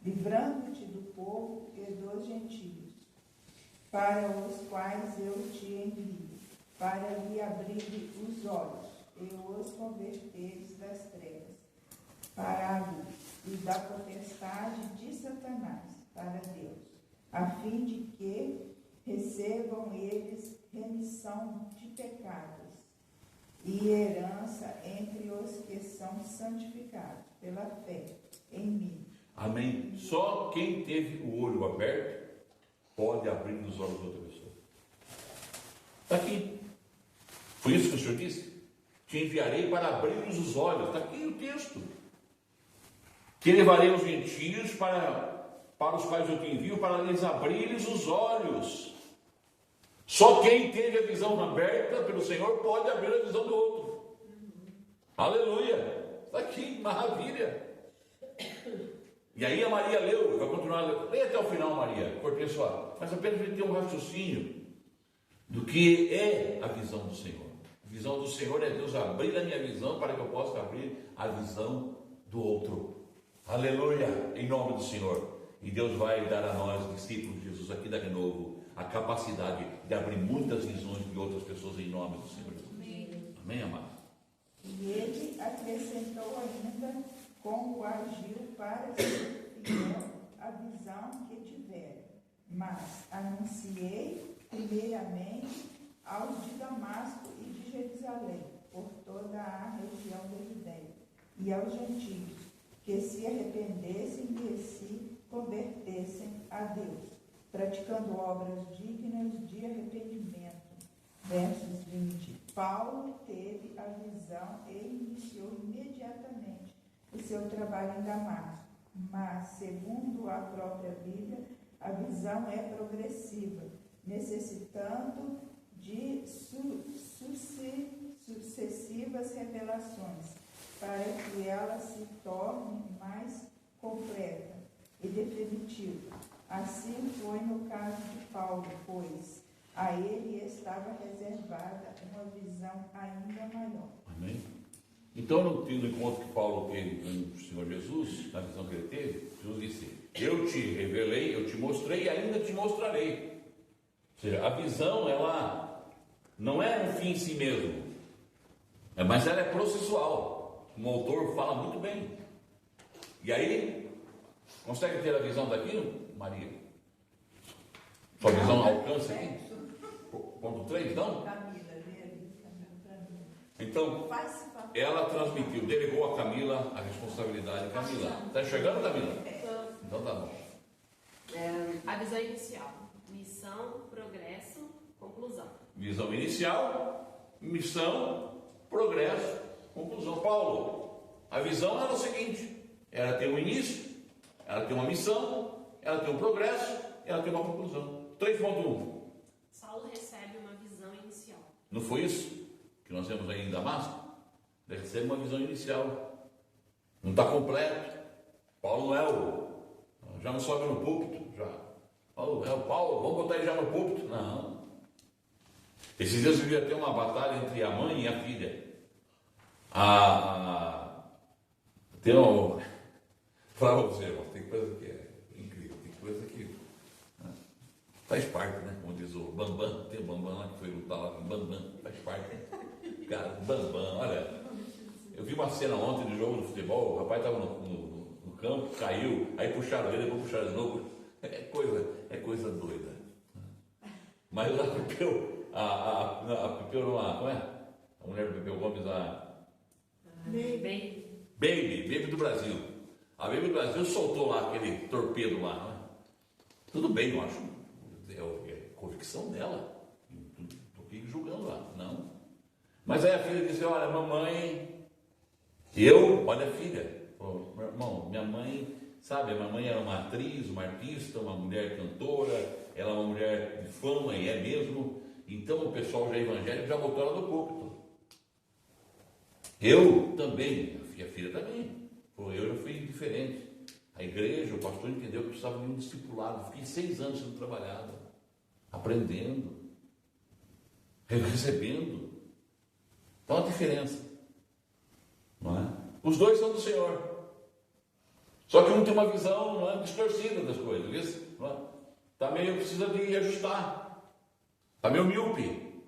livrando-te do povo e dos gentios, para os quais eu te envio, para lhe abrir os olhos e os converteres das trevas para a luz, e da potestade de Satanás para Deus, a fim de que recebam eles remissão de pecados e herança entre os que são santificados pela fé em mim. Amém. Só quem teve o olho aberto pode abrir os olhos de outra pessoa. Está aqui. Foi isso que o Senhor disse? Te enviarei para abrir-lhes os olhos. Está aqui o texto. Que levarei os gentios para os quais eu te envio, para lhes abrir-lhes os olhos. Só quem teve a visão aberta pelo Senhor pode abrir a visão do outro. Aleluia. Está aqui, maravilha. E aí a Maria leu, vai continuar a ler. Leia até o final, Maria. Cortei só. Mas apenas a gente tem um raciocínio do que é a visão do Senhor. A visão do Senhor é Deus abrir a minha visão para que eu possa abrir a visão do outro. Aleluia, em nome do Senhor. E Deus vai dar a nós, discípulos de Jesus, aqui da Renovo, a capacidade de abrir muitas visões de outras pessoas em nome do Senhor Jesus. Amém, amém, amado. E ele acrescentou ainda como agiu para ser fiel a visão que tivera. Mas anunciei primeiramente aos de Damasco e de Jerusalém, por toda a região da Judéia, e aos gentios, que se arrependessem e se convertessem a Deus, praticando obras dignas de arrependimento. Versos 20. Paulo teve a visão e iniciou imediatamente o seu trabalho em Damasco, mas, segundo a própria Bíblia, a visão é progressiva, necessitando de sucessivas revelações, para que ela se torne mais completa e definitiva. Assim foi no caso de Paulo, pois a ele estava reservada uma visão ainda maior. Amém? Então, no encontro que Paulo teve com o Senhor Jesus, na visão que ele teve, Jesus disse: eu te revelei, eu te mostrei e ainda te mostrarei. Ou seja, a visão, ela não é um fim em si mesmo, mas ela é processual. O autor fala muito bem. E aí, consegue ter a visão daquilo, Maria? Sua visão alcança aqui? Ponto 3, não? Então, ela transmitiu, delegou a Camila a responsabilidade. Camila, está enxergando, Camila? Então tá bom. A visão inicial: missão, progresso, conclusão. Visão inicial, missão, progresso, conclusão. Paulo, a visão era o seguinte: ela tem um início, ela tem uma missão, ela tem um progresso, ela tem uma conclusão. 3.1. Saulo recebe uma visão inicial. Não foi isso que nós temos aí em Damasco? Ele recebe uma visão inicial. Não está completo. Paulo não é o... Já não sobe no púlpito. Já. É o Paulo, vamos botar ele já no púlpito. Não. Esses dias devia ter uma batalha entre a mãe e a filha. Tem um... Fala pra você, irmão, tem coisa que é incrível, tem coisa que... Faz parte, né? Como diz o Bambam, tem o Bambam lá que foi lutar lá com o Bambam, faz parte. Cara, Bambam, olha, eu vi uma cena ontem de jogo de futebol, o rapaz estava no campo, caiu, aí puxaram ele, depois puxaram de novo. É coisa doida. Mas a Pepeu, a Pepeu numa, como é? A mulher do Pepeu Gomes, Baby do Brasil. A Baby do Brasil soltou lá aquele torpedo lá, né? Tudo bem, eu acho. É convicção dela. Não estou aqui julgando lá, não. Mas aí a filha disse: olha, mamãe, olha, filha, meu irmão, minha mãe, sabe, a minha mãe era uma atriz, uma artista, uma mulher cantora, ela é uma mulher de fama, e é mesmo. Então o pessoal já evangélico já botou ela no púlpito. Eu também, a filha também, eu já fui diferente. A igreja, o pastor entendeu que precisava de um discipulado. Fiquei 6 anos sendo trabalhado, aprendendo, recebendo. Então a diferença, não é? Os dois são do Senhor. Só que um tem uma visão, não é, distorcida das coisas, viu? Está meio, precisa de ajustar. Está meio míope.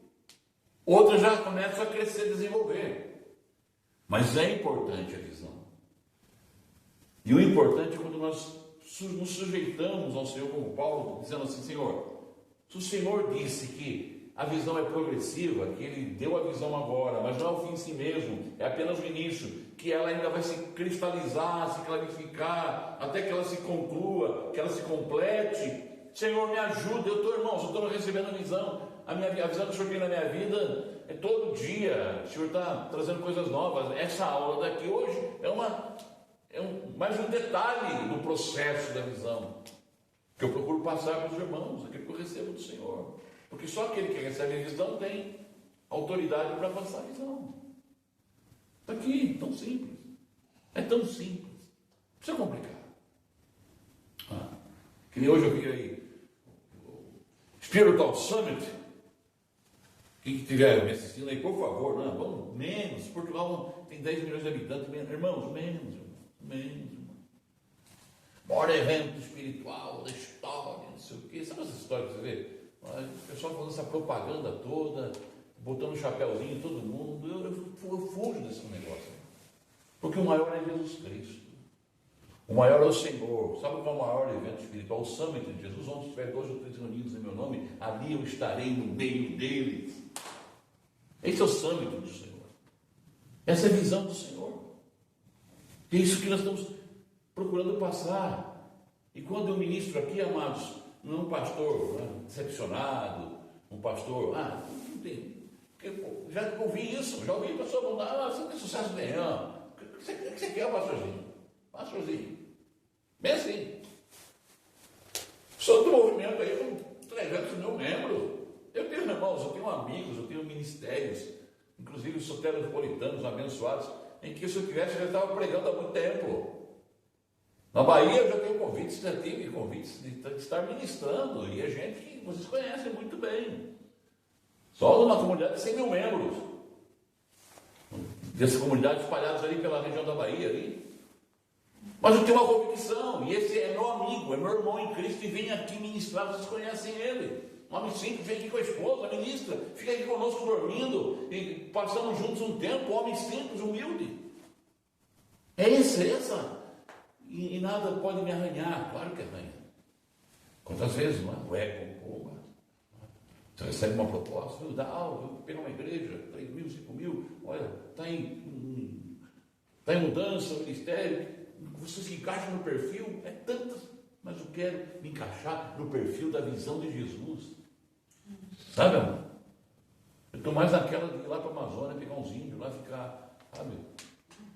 Outra já começa a crescer, desenvolver. Mas é importante a visão. E o importante é quando nós nos sujeitamos ao Senhor, como Paulo, dizendo assim: Senhor, se o Senhor disse que a visão é progressiva, que Ele deu a visão agora, mas não é o fim em si mesmo, é apenas o início, que ela ainda vai se cristalizar, se clarificar, até que ela se conclua, que ela se complete. Senhor, me ajuda, irmãos, eu estou recebendo a visão. A visão que o Senhor tem na minha vida é todo dia. O Senhor está trazendo coisas novas. Essa aula daqui hoje é mais um detalhe do processo da visão que eu procuro passar para os irmãos, aquilo que eu recebo do Senhor. Porque só aquele que recebe a visão tem autoridade para passar a visão. Está aqui, tão simples. É tão simples. Não precisa complicar. Que nem hoje eu vi aí Spiritual Summit. Quem estiver me assistindo aí, por favor, não, vamos menos. Portugal tem 10 milhões de habitantes, irmãos, menos. Maior evento espiritual da história, não sei o quê. Sabe essa história que você vê? O pessoal fazendo essa propaganda toda, botando um chapéuzinho, todo mundo. Eu fujo desse negócio. Porque o maior é Jesus Cristo. O maior é o Senhor. Sabe qual é o maior evento espiritual? O Summit de Jesus. Onde estiver 2 ou 3 reunidos em meu nome, ali eu estarei no meio deles. Esse é o Summit do Senhor. Essa é a visão do Senhor. É isso que nós estamos procurando passar. E quando eu ministro aqui, amados, não é um pastor decepcionado, um pastor, não tem. Já ouvi isso, já ouvi a pessoa mandar, você não tem sucesso nenhum. O que você quer, pastorzinho? Pastorzinho. Bem assim. Sou do movimento aí com 300 mil membros. Eu tenho irmãos, eu tenho amigos, eu tenho ministérios, inclusive soteropolitanos abençoados, em que se eu tivesse, eu já estava pregando há muito tempo. Na Bahia eu já tenho convites, já tive convites de estar ministrando, e é gente que vocês conhecem muito bem. Só numa comunidade de 100 mil membros. Dessa comunidade espalhadas ali pela região da Bahia ali. Mas eu tenho uma convicção, e esse é meu amigo, é meu irmão em Cristo, e vem aqui ministrar, vocês conhecem ele. Um homem simples, vem aqui com a esposa, ministra, fica aqui conosco dormindo, e passamos juntos um tempo, um homem simples, humilde. É essa. E nada pode me arranhar, claro que arranha. Quantas vezes, não é? O ego, você recebe uma proposta, vou pegar uma igreja, 3 mil, 5 mil, olha, está em mudança o ministério, você se encaixa no perfil, é tantas, mas eu quero me encaixar no perfil da visão de Jesus. Sabe, amor? Eu estou mais naquela de ir lá para a Amazônia, pegar uns índios, lá ficar, sabe,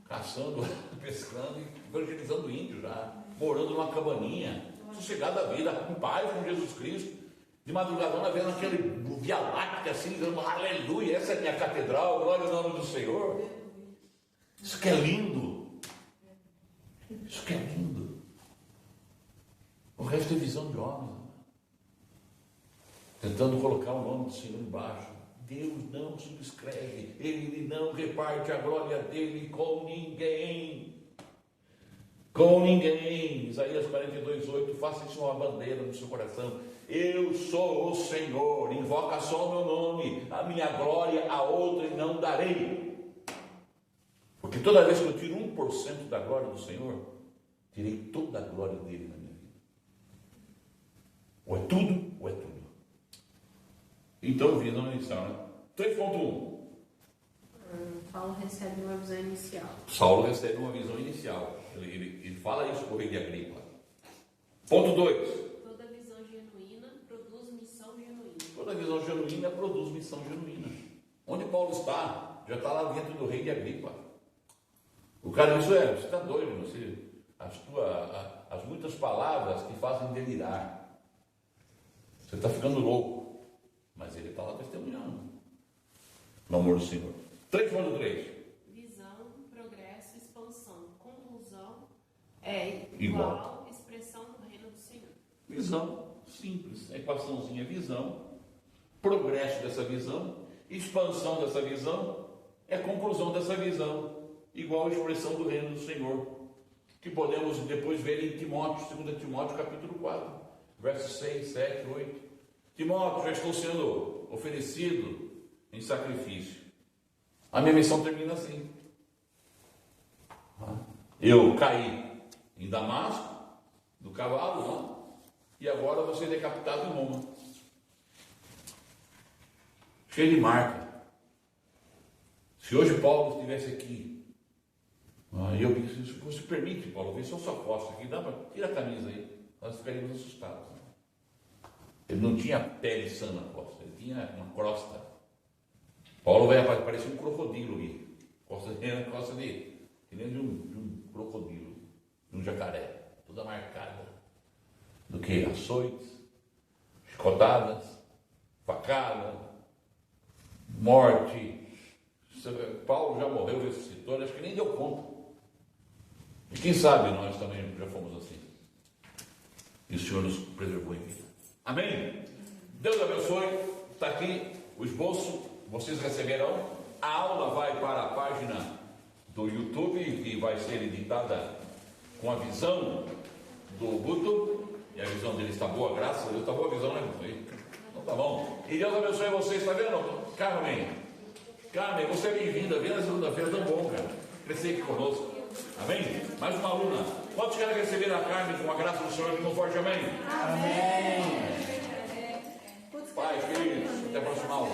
caçando, pescando e evangelizando índios já, morando numa cabaninha, sossegado da vida, em paz com Jesus Cristo. De madrugadona vendo aquele Via Láctea assim, dizendo aleluia, essa é a minha catedral, glória ao nome do Senhor. Isso que é lindo. Isso que é lindo. O resto é visão de homens. Tentando colocar o nome do Senhor embaixo. Deus não subscreve, Ele não reparte a glória dele com ninguém. Com ninguém. Isaías 42:8, faça isso uma bandeira no seu coração. Eu sou o Senhor, invoca só o meu nome, a minha glória a outrem não darei. Porque toda vez que eu tiro 1% da glória do Senhor, tirei toda a glória dele na minha vida. Ou é tudo, ou é tudo. Então, visão inicial, né? 3.1. Paulo recebe uma visão inicial. Saulo recebe uma visão inicial. Ele fala isso para o rei de Agripa. Ponto 2. Toda visão genuína produz missão genuína. Toda visão genuína produz missão genuína. Onde Paulo está, já está lá dentro do rei de Agripa. O cara disse, você está doido, as muitas palavras que fazem delirar. Você está ficando louco. Mas ele está lá testemunhando. No amor do Senhor. 3.3. Visão, progresso, expansão, conclusão é igual expressão do reino do Senhor. Visão, simples. A equaçãozinha visão, progresso dessa visão, expansão dessa visão, é conclusão dessa visão, igual a expressão do reino do Senhor, que podemos depois ver em Timóteo, 2 Timóteo capítulo 4, versos 6, 7, 8. Timóteo, já estou sendo oferecido em sacrifício. A minha missão termina assim. Eu caí em Damasco, do cavalo, não? E agora vou ser decapitado em Roma. Cheio de marca. Se hoje Paulo estivesse aqui, eu disse, se você permite, Paulo, vê só sua costa aqui, tira a camisa aí, nós ficaríamos assustados. Ele não tinha pele sã na costa, ele tinha uma crosta. Paulo vai aparecer um crocodilo ali. Costa de que nem de um crocodilo, de um jacaré, toda marcada. Do que? Açoites, chicotadas, facada, morte. Paulo já morreu, ressuscitou, acho que nem deu conta. E quem sabe nós também já fomos assim. E o Senhor nos preservou em vida. Amém? Deus abençoe. Está aqui o esboço. Vocês receberão. A aula vai para a página do YouTube, que vai ser editada com a visão do Guto. E a visão dele está boa, graças a Deus. Está boa a visão, né, Guto? Então tá bom. E Deus abençoe vocês. Está vendo? Carmen, você é bem-vinda. Vem na segunda-feira, tão bom, cara. Crescer aqui conosco. Amém? Mais uma aluna. Quantos querem receber a Carmen com a graça do Senhor? Com um forte amém. Amém. Pai, filhos, até a próxima aula.